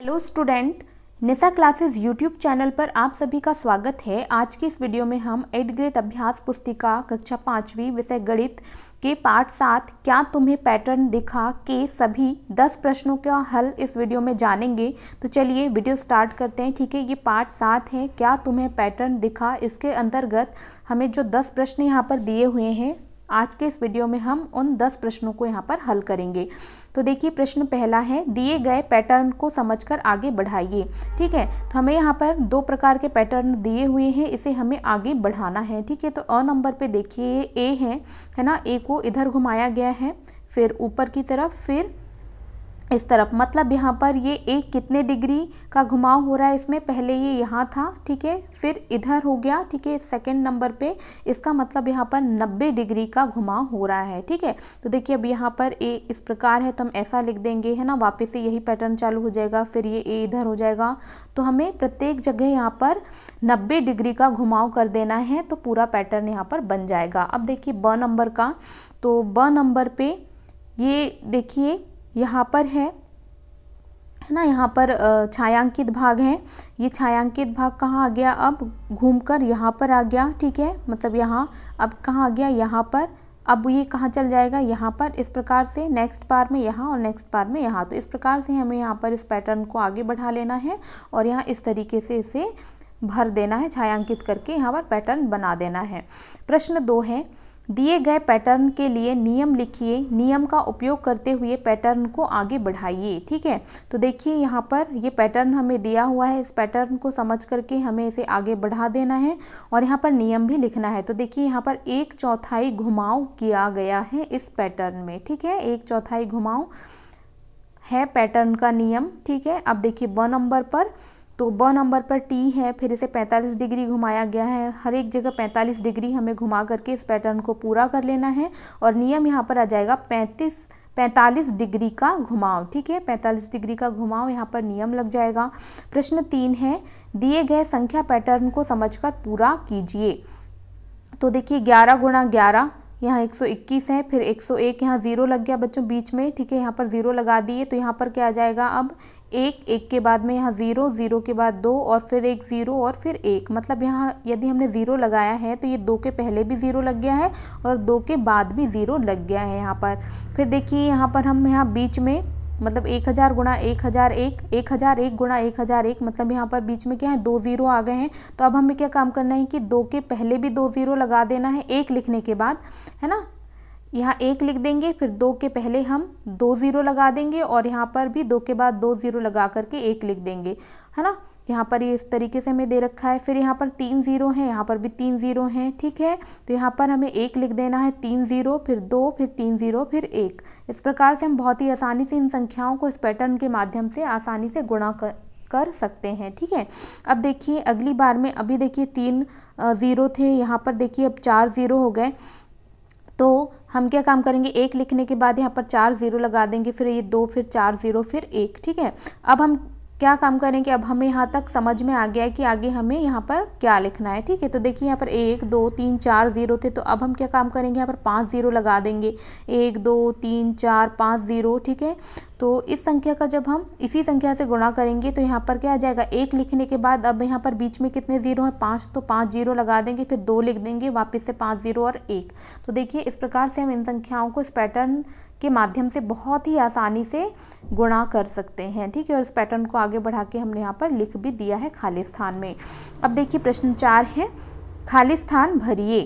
Hello student, निशा classes YouTube channel पर आप सभी का स्वागत है। आज की इस वीडियो में हम 8th ग्रेड अभ्यास पुस्तिका कक्षा 5वीं विषय गणित के पाठ 7 क्या तुम्हें पैटर्न दिखा के सभी 10 प्रश्नों का हल इस वीडियो में जानेंगे। तो चलिए वीडियो स्टार्ट करते हैं। ठीक है, ये पाठ 7 है, क्या तुम्हें पैटर्न दिखा। इसके अंतर्गत हमें जो 10 प्रश्न यहाँ पर दिए हुए हैं, आज के इस वीडियो में हम उन 10 प्रश्नों को यहाँ पर हल करेंगे। तो देखिए, प्रश्न पहला है, दिए गए पैटर्न को समझकर आगे बढ़ाइए। ठीक है, तो हमें यहाँ पर 2 प्रकार के पैटर्न दिए हुए हैं, इसे हमें आगे बढ़ाना है। ठीक है, तो अ नंबर पे देखिए ए है ना, ए को इधर घुमाया गया है, फिर ऊपर की तरफ, फिर इस तरफ। मतलब यहाँ पर ये एक कितने डिग्री का घुमाव हो रहा है इसमें, पहले ये यहाँ था, ठीक है, फिर इधर हो गया। ठीक है, सेकंड नंबर पे इसका मतलब यहाँ पर 90 डिग्री का घुमाव हो रहा है। ठीक है, तो देखिए अब यहाँ पर ए इस प्रकार है तो हम ऐसा लिख देंगे, है ना, वापस से यही पैटर्न चालू हो जाएगा, फिर ये ए इधर हो जाएगा। तो हमें प्रत्येक जगह यहाँ पर 90 डिग्री का घुमाव कर देना है, तो पूरा पैटर्न यहाँ पर बन जाएगा। अब देखिए ब नंबर का, तो ब नंबर पे ये देखिए यहाँ पर है ना, यहाँ पर छायांकित भाग है। ये छायांकित भाग कहाँ आ गया, अब घूमकर यहाँ पर आ गया। ठीक है, मतलब यहाँ अब कहाँ आ गया, यहाँ पर। अब ये कहाँ चल जाएगा, यहाँ पर। इस प्रकार से नेक्स्ट बार में यहाँ और नेक्स्ट बार में यहाँ। तो इस प्रकार से हमें यहाँ पर इस पैटर्न को आगे बढ़ा लेना है और यहाँ इस तरीके से इसे भर देना है, छायांकित करके यहाँ पर पैटर्न बना देना है। प्रश्न 2 है, दिए गए पैटर्न के लिए नियम लिखिए, नियम का उपयोग करते हुए पैटर्न को आगे बढ़ाइए। ठीक है, तो देखिए यहाँ पर ये पैटर्न हमें दिया हुआ है, इस पैटर्न को समझ करके हमें इसे आगे बढ़ा देना है और यहाँ पर नियम भी लिखना है। तो देखिए यहाँ पर 1/4 घुमाव किया गया है इस पैटर्न में। ठीक है, 1/4 घुमाव है पैटर्न का नियम। ठीक है, अब देखिए ब नंबर पर, तो ब नंबर पर टी है, फिर इसे 45 डिग्री घुमाया गया है। हर एक जगह 45 डिग्री हमें घुमा करके इस पैटर्न को पूरा कर लेना है और नियम यहाँ पर आ जाएगा 45 डिग्री का घुमाव। ठीक है, 45 डिग्री का घुमाव यहाँ पर नियम लग जाएगा। प्रश्न 3 है, दिए गए संख्या पैटर्न को समझकर पूरा कीजिए। तो देखिए 11 × 11 यहाँ 121 है, फिर 101 यहाँ 0 लग गया बच्चों बीच में। ठीक है, यहाँ पर 0 लगा दिए, तो यहाँ पर क्या आ जाएगा, अब 1 के बाद में यहाँ 0, 0 के बाद 2 और फिर एक 0 और फिर 1। मतलब यहाँ यदि हमने 0 लगाया है तो ये 2 के पहले भी 0 लग गया है और 2 के बाद भी 0 लग गया है यहाँ पर। फिर देखिए यहाँ पर हम यहाँ बीच में, मतलब 1000 × 1001, 1001 × 1001, मतलब यहाँ पर बीच में क्या है, 2 0 आ गए हैं। तो अब हमें क्या काम करना है कि 2 के पहले भी 2 0 लगा देना है 1 लिखने के बाद, है ना। यहाँ 1 लिख देंगे, फिर 2 के पहले हम 2 0 लगा देंगे और यहाँ पर भी 2 के बाद 2 0 लगा करके 1 लिख देंगे, है ना। यहाँ पर ये इस तरीके से हमें दे रखा है। फिर यहाँ पर 3 0 हैं, यहाँ पर भी 3 0 हैं। ठीक है, तो यहाँ पर हमें 1 लिख देना है, 3 0, फिर 2, फिर 3 0, फिर 1। इस प्रकार से हम बहुत ही आसानी से इन संख्याओं को इस पैटर्न के माध्यम से आसानी से गुणा कर सकते हैं। ठीक है, अब देखिए अगली बार में, अभी देखिए 3 0 थे, यहाँ पर देखिए अब 4 0 हो गए। तो हम क्या काम करेंगे, 1 लिखने के बाद यहाँ पर 4 0 लगा देंगे, फिर ये 2, फिर 4 0, फिर 1। ठीक है, अब हम क्या काम करेंगे, अब हमें यहाँ तक समझ में आ गया है कि आगे हमें यहाँ पर क्या लिखना है। ठीक है, तो देखिए यहाँ पर 1 2 3 4 0 थे, तो अब हम क्या काम करेंगे, यहाँ पर 5 0 लगा देंगे, 1 2 3 4 5 0। ठीक है, तो इस संख्या का जब हम इसी संख्या से गुणा करेंगे तो यहाँ पर क्या आ जाएगा, 1 लिखने के बाद अब यहाँ पर बीच में कितने 0 हैं, 5, तो 5 0 लगा देंगे, फिर 2 लिख देंगे, वापस से 5 0 और 1। तो देखिए इस प्रकार से हम इन संख्याओं को इस पैटर्न के माध्यम से बहुत ही आसानी से गुणा कर सकते हैं। ठीक है, और इस पैटर्न को आगे बढ़ा के हमने यहाँ पर लिख भी दिया है खाली स्थान में। अब देखिए प्रश्न 4 है, खाली स्थान भरिए।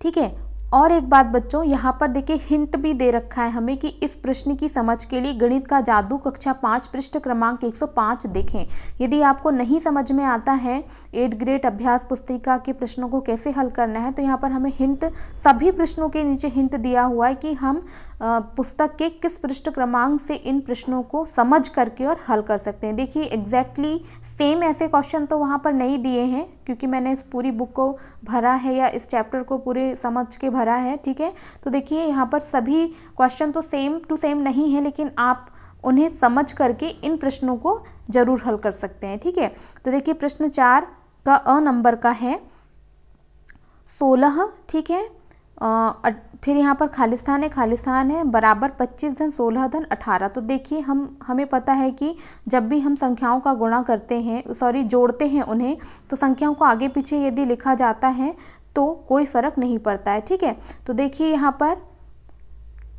ठीक है, और एक बात बच्चों, यहाँ पर देखिए हिंट भी दे रखा है हमें कि इस प्रश्न की समझ के लिए गणित का जादू कक्षा 5 पृष्ठ क्रमांक 105 देखें। यदि आपको नहीं समझ में आता है 8th ग्रेड अभ्यास पुस्तिका के प्रश्नों को कैसे हल करना है, तो यहाँ पर हमें हिंट, सभी प्रश्नों के नीचे हिंट दिया हुआ है कि हम पुस्तक के किस पृष्ठ क्रमांक से इन प्रश्नों को समझ करके और हल कर सकते हैं। देखिए एग्जैक्टली सेम ऐसे क्वेश्चन तो वहाँ पर नहीं दिए हैं, क्योंकि मैंने इस पूरी बुक को भरा है या इस चैप्टर को पूरे समझ के भरा है। ठीक है, तो देखिए यहाँ पर सभी क्वेश्चन तो सेम टू सेम नहीं है, लेकिन आप उन्हें समझ करके इन प्रश्नों को जरूर हल कर सकते हैं। ठीक है, तो देखिए प्रश्न 4 का अ नंबर का है 16। ठीक है, फिर यहाँ पर खालिस्तान है बराबर 25 धन 16 धन 18। तो देखिए हमें पता है कि जब भी हम संख्याओं का गुणा करते हैं, जोड़ते हैं उन्हें, तो संख्याओं को आगे पीछे यदि लिखा जाता है तो कोई फ़र्क नहीं पड़ता है। ठीक है, तो देखिए यहाँ पर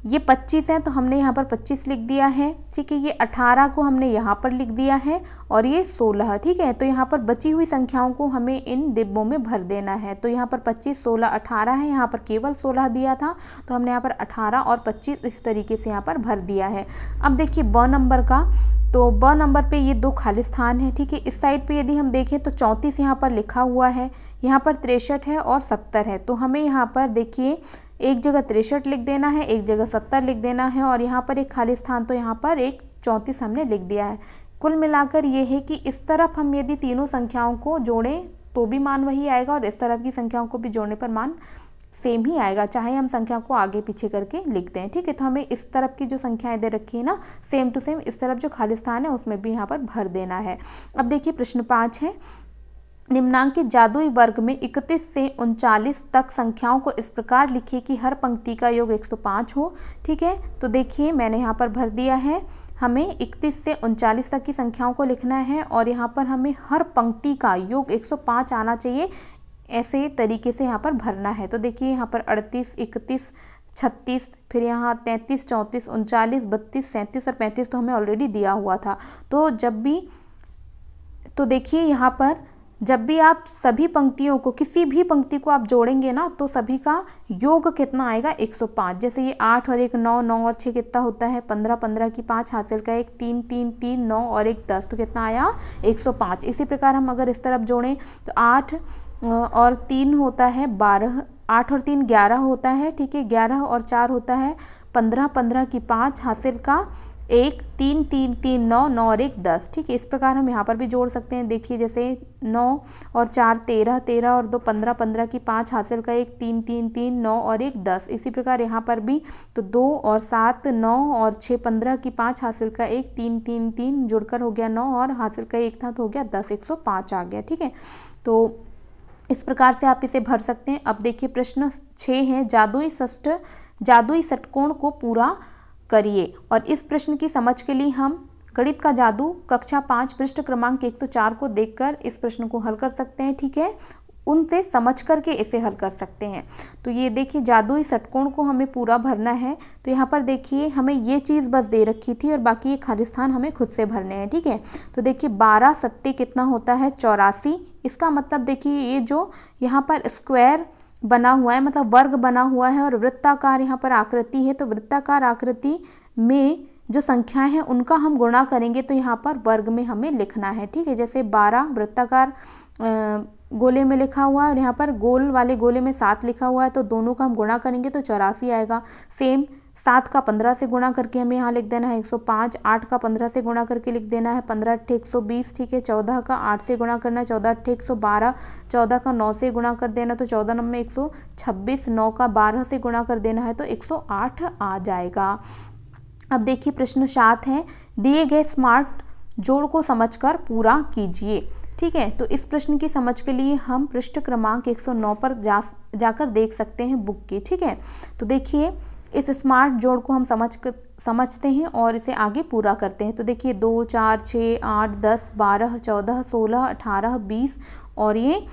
ये 25 है तो हमने यहाँ पर 25 लिख दिया है। ठीक है, ये 18 को हमने यहाँ पर लिख दिया है और ये 16। ठीक है, तो यहाँ पर बची हुई संख्याओं को हमें इन डिब्बों में भर देना है। तो यहाँ पर 25 16 18 है, यहाँ पर केवल 16 दिया था तो हमने यहाँ पर 18 और 25 इस तरीके से यहाँ पर भर दिया है। अब देखिए ब नंबर का, तो ब नंबर पे ये 2 खाली स्थान है। ठीक है, इस साइड पे यदि हम देखें तो 34 यहाँ पर लिखा हुआ है, यहाँ पर 63 है और 70 है। तो हमें यहाँ पर देखिए एक जगह 63 लिख देना है, एक जगह 70 लिख देना है और यहाँ पर एक खाली स्थान, तो यहाँ पर एक 34 हमने लिख दिया है। कुल मिलाकर ये है कि इस तरफ हम यदि तीनों संख्याओं को जोड़ें तो भी मान वही आएगा और इस तरफ की संख्याओं को भी जोड़ने पर मान सेम ही आएगा, चाहे हम संख्या को आगे पीछे करके लिख दें। ठीक है, तो हमें इस तरफ की जो संख्याएं दे रखी है ना, सेम टू सेम इस तरफ जो खाली स्थान है उसमें भी यहाँ पर भर देना है। अब देखिए प्रश्न 5 है, निम्नांकित जादुई वर्ग में 31 से 39 तक संख्याओं को इस प्रकार लिखिए कि हर पंक्ति का योग 105 हो। ठीक है, तो देखिए मैंने यहाँ पर भर दिया है, हमें 31 से 39 तक की संख्याओं को लिखना है और यहाँ पर हमें हर पंक्ति का योग 105 आना चाहिए, ऐसे तरीके से यहाँ पर भरना है। तो देखिए यहाँ पर 38 31 36, फिर यहाँ 33 34 39 32 37 और 35 तो हमें ऑलरेडी दिया हुआ था। तो देखिए यहाँ पर जब भी आप सभी पंक्तियों को, किसी भी पंक्ति को आप जोड़ेंगे ना, तो सभी का योग कितना आएगा 105। जैसे ये 8 और 1 9, 9 और 6 कितना होता है 15, 15 की 5 हासिल का 1 3 3 3 9 और 1 10, तो कितना आया 105। इसी प्रकार हम अगर इस तरफ जोड़ें तो 8 और 3 होता है 12, 8 और 3 11 होता है। ठीक है, 11 और 4 होता है 15, 15 की 5 हासिल का 1 3 3 3 9 9 और 1 10। ठीक है, इस प्रकार हम यहाँ पर भी जोड़ सकते हैं। देखिए जैसे 9 और 4 13, 13 और 2 15, 15 की 5 हासिल का 1 3 3 3 9 और 1 10। इसी प्रकार यहाँ पर भी तो 2 और 7 9 और 6 15 की 5 हासिल का 1 3 3 3 जुड़कर हो गया 9 और हासिल का 1 था तो हो गया 10, 105 आ गया। ठीक है, तो इस प्रकार से आप इसे भर सकते हैं। अब देखिए प्रश्न 6 है, जादुई षटकोण को पूरा करिए। और इस प्रश्न की समझ के लिए हम गणित का जादू कक्षा 5 पृष्ठ क्रमांक 104 को देखकर इस प्रश्न को हल कर सकते हैं। ठीक है, उनसे समझ करके इसे हल कर सकते हैं। तो ये देखिए जादुई षटकोण को हमें पूरा भरना है। तो यहाँ पर देखिए हमें ये चीज़ बस दे रखी थी और बाकी ये खाली स्थान हमें खुद से भरने हैं। ठीक है, तो देखिए 12 सत्ते कितना होता है 84। इसका मतलब देखिए ये जो यहाँ पर स्क्वायर बना हुआ है, मतलब वर्ग बना हुआ है और वृत्ताकार यहाँ पर आकृति है, तो वृत्ताकार आकृति में जो संख्याएं हैं उनका हम गुणा करेंगे तो यहाँ पर वर्ग में हमें लिखना है। ठीक है, जैसे 12 वृत्ताकार गोले में लिखा हुआ है और यहाँ पर गोल वाले गोले में 7 लिखा हुआ है, तो दोनों का हम गुणा करेंगे तो 84 आएगा। सेम 7 का 15 से गुणा करके हमें यहाँ लिख देना है 105, 8 का 15 से गुणा करके लिख देना है 15 8 120। ठीक है, 14 का 8 से गुणा करना है 14 8 112, 14 का 9 से गुणा कर देना तो 14 9 में 126, 9 का 12 से गुणा कर देना है तो 108 आ जाएगा। अब देखिए प्रश्न 7 है, दिए गए स्मार्ट जोड़ को समझकर पूरा कीजिए। ठीक है, तो इस प्रश्न की समझ के लिए हम पृष्ठ क्रमांक 109 पर जाकर देख सकते हैं बुक की। ठीक है, तो देखिए इस स्मार्ट जोड़ को हम समझते हैं और इसे आगे पूरा करते हैं। तो देखिए 2 4 6 8 10 12 14 16 18 20 और ये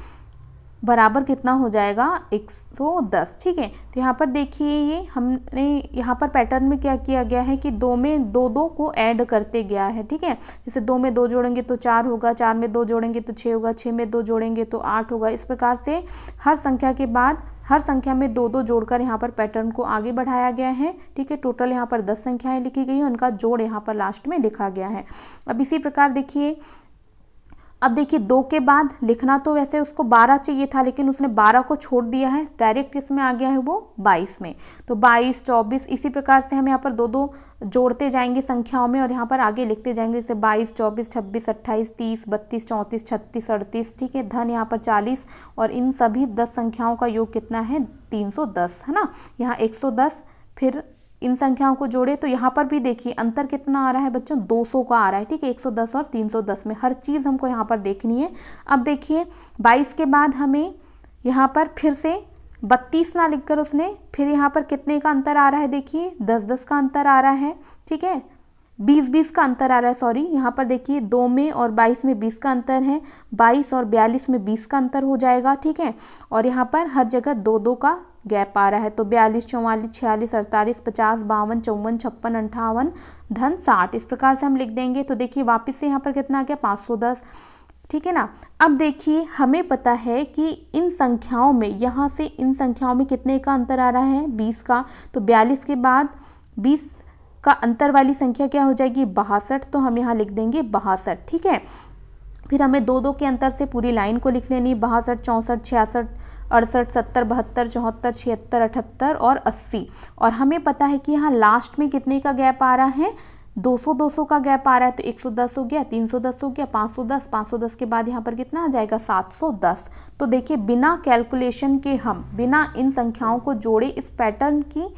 बराबर कितना हो जाएगा 110। ठीक है, तो यहाँ पर देखिए ये हमने यहाँ पर पैटर्न में क्या किया गया है कि 2 में 2 2 को ऐड करते गया है। ठीक है, जैसे 2 में 2 जोड़ेंगे तो 4 होगा, 4 में 2 जोड़ेंगे तो 6 होगा, 6 में 2 जोड़ेंगे तो 8 होगा। इस प्रकार से हर संख्या के बाद हर संख्या में 2 2 जोड़कर यहाँ पर पैटर्न को आगे बढ़ाया गया है। ठीक है, टोटल यहाँ पर 10 संख्याएं लिखी गई हैं, उनका जोड़ यहाँ पर लास्ट में लिखा गया है। अब इसी प्रकार देखिए, अब देखिए 2 के बाद लिखना तो वैसे उसको 12 चाहिए था, लेकिन उसने 12 को छोड़ दिया है, डायरेक्ट किसमें आ गया है वो 22 में। तो 22 24 इसी प्रकार से हम यहाँ पर 2 2 जोड़ते जाएंगे संख्याओं में और यहाँ पर आगे लिखते जाएंगे, जैसे 22 24 26 28 30 32 34 36 38। ठीक है, धन यहाँ पर 40 और इन सभी 10 संख्याओं का योग कितना है 310, है ना। यहाँ 110, फिर इन संख्याओं को जोड़े तो यहाँ पर भी देखिए अंतर कितना आ रहा है बच्चों 200 का आ रहा है। ठीक है, 110 और 310 में हर चीज़ हमको यहाँ पर देखनी है। अब देखिए 22 के बाद हमें यहाँ पर फिर से 32 ना लिखकर उसने फिर यहाँ पर कितने का अंतर आ रहा है, देखिए 10-10 का अंतर आ रहा है, ठीक है, 20-20 का अंतर आ रहा है, सॉरी यहाँ पर देखिए 2 में और 22 में 20 का अंतर है, 22 और 42 में 20 का अंतर हो जाएगा, ठीक है। और यहाँ पर हर जगह 2-2 का गैप आ रहा है, तो 42, 44, 46, 48, 50, 52, 54, 56, 58 धन 60, इस प्रकार से हम लिख देंगे। तो देखिए वापस से यहाँ पर कितना आ गया 510, ठीक है ना। अब देखिए हमें पता है कि इन संख्याओं में, यहाँ से इन संख्याओं में कितने का अंतर आ रहा है, 20 का, तो 42 के बाद 20 का अंतर वाली संख्या क्या हो जाएगी, 62, तो हम यहाँ लिख देंगे 62, ठीक है। फिर हमें 2-2 के अंतर से पूरी लाइन को लिख लेनी, 62, 64, 66, 68, 70, 72, 74, 76, 78 और 80। और हमें पता है कि यहाँ लास्ट में कितने का गैप आ रहा है, 200-200 का गैप आ रहा है, तो 110 हो गया, 310 हो गया, 510 के बाद यहाँ पर कितना आ जाएगा 710। तो देखिए बिना कैलकुलेशन के हम, बिना इन संख्याओं को जोड़े, इस पैटर्न की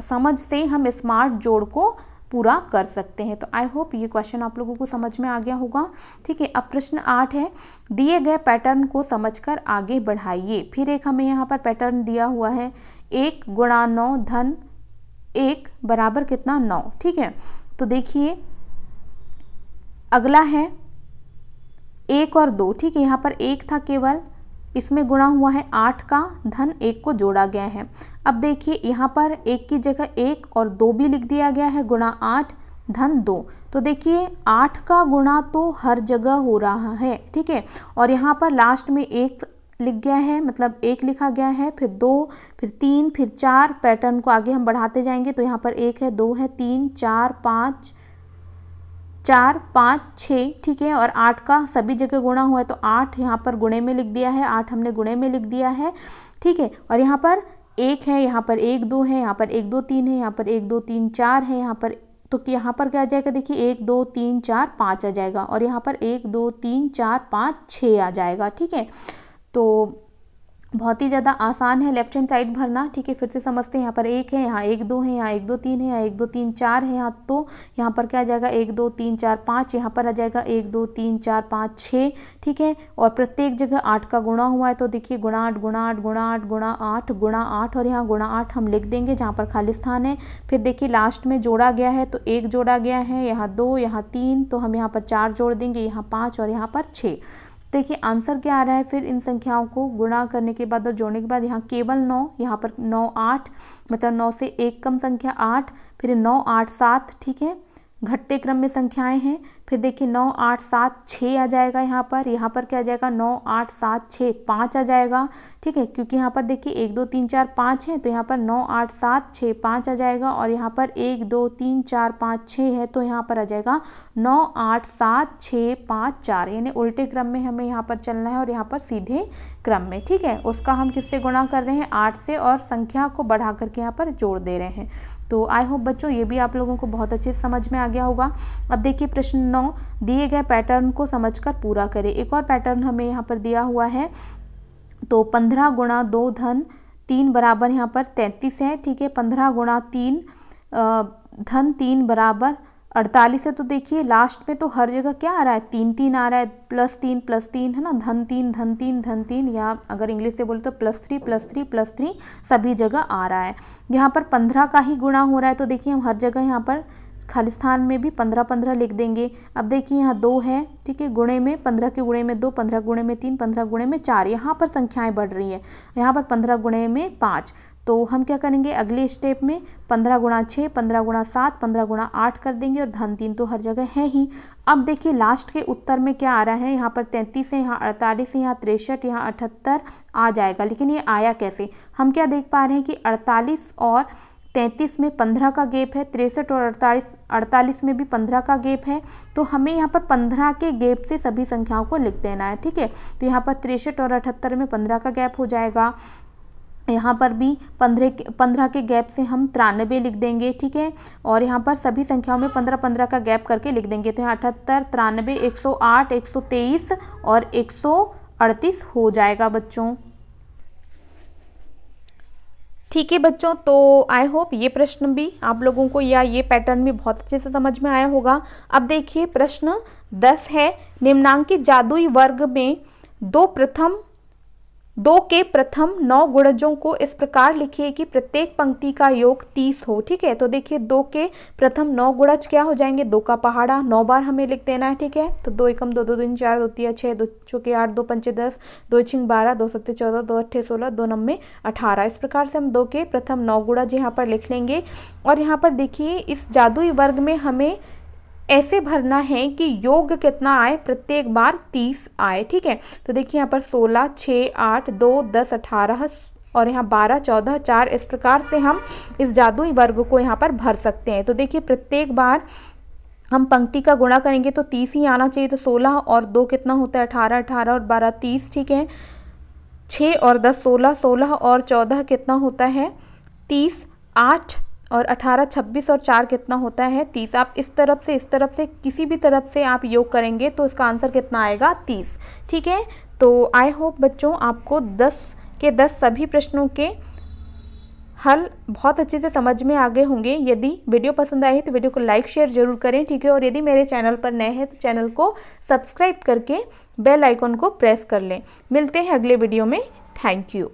समझ से हम स्मार्ट जोड़ को पूरा कर सकते हैं। तो आई होप ये क्वेश्चन आप लोगों को समझ में आ गया होगा, ठीक है। अब प्रश्न 8 है, दिए गए पैटर्न को समझकर आगे बढ़ाइए। फिर एक हमें यहाँ पर पैटर्न दिया हुआ है, 1 गुणा 9 धन 1 बराबर कितना 9, ठीक है। तो देखिए अगला है 1 और 2, ठीक है। यहाँ पर 1 था केवल, इसमें गुणा हुआ है 8 का, धन 1 को जोड़ा गया है। अब देखिए यहाँ पर 1 की जगह 1 और 2 भी लिख दिया गया है, गुणा 8 धन 2। तो देखिए 8 का गुणा तो हर जगह हो रहा है, ठीक है। और यहाँ पर लास्ट में 1 लिख गया है, मतलब 1 लिखा गया है, फिर 2, फिर 3, फिर 4, पैटर्न को आगे हम बढ़ाते जाएंगे। तो यहाँ पर 1 है, 2 है, 3, 4, 5, 6, ठीक है। और 8 का सभी जगह गुणा हुआ है, तो 8 यहाँ पर गुणे में लिख दिया है, 8 हमने गुणे में लिख दिया है, ठीक है। और यहाँ पर 1 है, यहाँ पर 1 2 है, यहाँ पर 1 2 3 है, यहाँ पर 1 2 3 4 है, यहाँ पर, तो यहाँ पर क्या आ जाएगा, देखिए 1 2 3 4 5 आ जाएगा, और यहाँ पर 1 2 3 4 5 6 आ जाएगा, ठीक है। तो बहुत ही ज़्यादा आसान है लेफ्ट हैंड साइड भरना, ठीक है। फिर से समझते हैं, यहाँ पर 1 है, यहाँ 1 2 है, यहाँ 1 2 3 है, यहाँ 1 2 3 4 है, यहाँ तो यहाँ पर क्या आ जाएगा 1 2 3 4 5, यहाँ पर आ जाएगा 1 2 3 4 5 6, ठीक है। और प्रत्येक जगह 8 का गुणा हुआ है, तो देखिए गुणा 8 गुणा 8 गुणा 8 गुणा 8 गुणा 8, और यहाँ गुणा 8 हम लिख देंगे जहाँ पर खाली स्थान है। फिर देखिए लास्ट में जोड़ा गया है, तो 1 जोड़ा गया है, यहाँ 2, यहाँ 3, तो हम यहाँ पर 4 जोड़ देंगे, यहाँ 5 और यहाँ पर 6। देखिए आंसर क्या आ रहा है, फिर इन संख्याओं को गुणा करने के बाद और जोड़ने के बाद यहाँ केवल 9, यहाँ पर 9 8, मतलब 9 से एक कम संख्या 8, फिर 9 8 7, ठीक है, घटते क्रम में संख्याएं हैं। फिर देखिए 9 8 7 6 आ जाएगा, यहाँ पर क्या आ जाएगा 9 8 7 6 5 आ जाएगा, ठीक है, क्योंकि यहाँ पर देखिए 1 2 3 4 5 है, तो यहाँ पर 9 8 7 6 5 आ जाएगा, और यहाँ पर 1 2 3 4 5 6 है, तो यहाँ पर आ जाएगा 9 8 7 6 5 4, यानी उल्टे क्रम में हमें यहाँ पर चलना है और यहाँ पर सीधे क्रम में, ठीक है। उसका हम किससे गुणा कर रहे हैं, 8 से, और संख्या को बढ़ा करके यहाँ पर जोड़ दे रहे हैं। तो आई होप बच्चों ये भी आप लोगों को बहुत अच्छे से समझ में आ गया होगा। अब देखिए प्रश्न 9, दिए गए पैटर्न को समझकर पूरा करें। एक और पैटर्न हमें यहाँ पर दिया हुआ है, तो 15 गुणा 2 धन 3 बराबर यहाँ पर 33 है, ठीक है। 15 गुणा 3 धन 3 बराबर 48 है। तो देखिए लास्ट में तो हर जगह क्या आ रहा है, 3 3 आ रहा है, +3 है ना, धन 3 धन 3 धन 3, या अगर इंग्लिश से बोले तो +3 सभी जगह आ रहा है। यहाँ पर 15 का ही गुणा हो रहा है, तो देखिए हम हर जगह यहाँ पर खाली स्थान में भी 15 लिख देंगे। अब देखिए यहाँ 2 है, ठीक है, गुणे में 15 के गुणे में 2, 15 गुणे में 3, 15 गुणे में 4, यहाँ पर संख्याएं बढ़ रही है, यहाँ पर 15 गुणे में 5। तो हम क्या करेंगे, अगले स्टेप में 15 गुणा 6, 15 गुणा 7, 15 गुणा 8 कर देंगे, और धन 3 तो हर जगह है ही। अब देखिए लास्ट के उत्तर में क्या आ रहा है, यहाँ पर 33 है, यहाँ 48 है, यहाँ 63, यहाँ 78 आ जाएगा। लेकिन ये आया कैसे, हम क्या देख पा रहे हैं कि 48 और 33 में 15 का गैप है, 63 और 48 में भी 15 का गैप है। तो हमें यहाँ पर 15 के गैप से सभी संख्याओं को लिख देना है, ठीक है। तो यहाँ पर 63 और 78 में 15 का गैप हो जाएगा, यहाँ पर भी 15 के गैप से हम 93 लिख देंगे, ठीक है। और यहाँ पर सभी संख्याओं में 15 का गैप करके लिख देंगे, तो यहाँ 78, 93, 108, 123 और 138 हो जाएगा बच्चों। ठीक है बच्चों, तो आई होप ये प्रश्न भी आप लोगों को या ये पैटर्न भी बहुत अच्छे से समझ में आया होगा। अब देखिए प्रश्न 10 है, निम्नांकित जादुई वर्ग में 2 प्रथम 2 के प्रथम 9 गुणजों को इस प्रकार लिखिए कि प्रत्येक पंक्ति का योग 30 हो। ठीक है, तो देखिए 2 के प्रथम 9 गुणज क्या हो जाएंगे, 2 का पहाड़ा 9 बार हमें लिख देना है। ठीक है, तो 2 एकम 2, 2 दूनी 4, 2 तिया 6, 2 चौके 8, 2 पंचे 10, 2 छिंग 12, 2 सत्ते 14, 2 अट्ठे 16, 2 नम्मे 18। इस प्रकार से हम 2 के प्रथम 9 गुणज यहाँ पर लिख लेंगे। और यहाँ पर देखिए इस जादुई वर्ग में हमें ऐसे भरना है कि योग कितना आए, प्रत्येक बार 30 आए। ठीक है, तो देखिए यहाँ पर 16, 6, 8, 2, 10, 18 और यहाँ 12, 14, 4, इस प्रकार से हम इस जादुई वर्ग को यहाँ पर भर सकते हैं। तो देखिए प्रत्येक बार हम पंक्ति का गुणा करेंगे तो 30 ही आना चाहिए। तो 16 और 2 कितना होता है, 18, 18 और 12 30। ठीक है, 6 और 10 16, 16 और 14 कितना होता है 30, 8 और 18 26 और 4 कितना होता है 30। आप इस तरफ से किसी भी तरफ से आप योग करेंगे तो इसका आंसर कितना आएगा 30। ठीक है, तो आई होप बच्चों आपको 10 के 10 सभी प्रश्नों के हल बहुत अच्छे से समझ में आ गए होंगे। यदि वीडियो पसंद आई है तो वीडियो को लाइक शेयर जरूर करें। ठीक है, और यदि मेरे चैनल पर नए हैं तो चैनल को सब्सक्राइब करके बेल आइकन को प्रेस कर लें। मिलते हैं अगले वीडियो में। Thank you.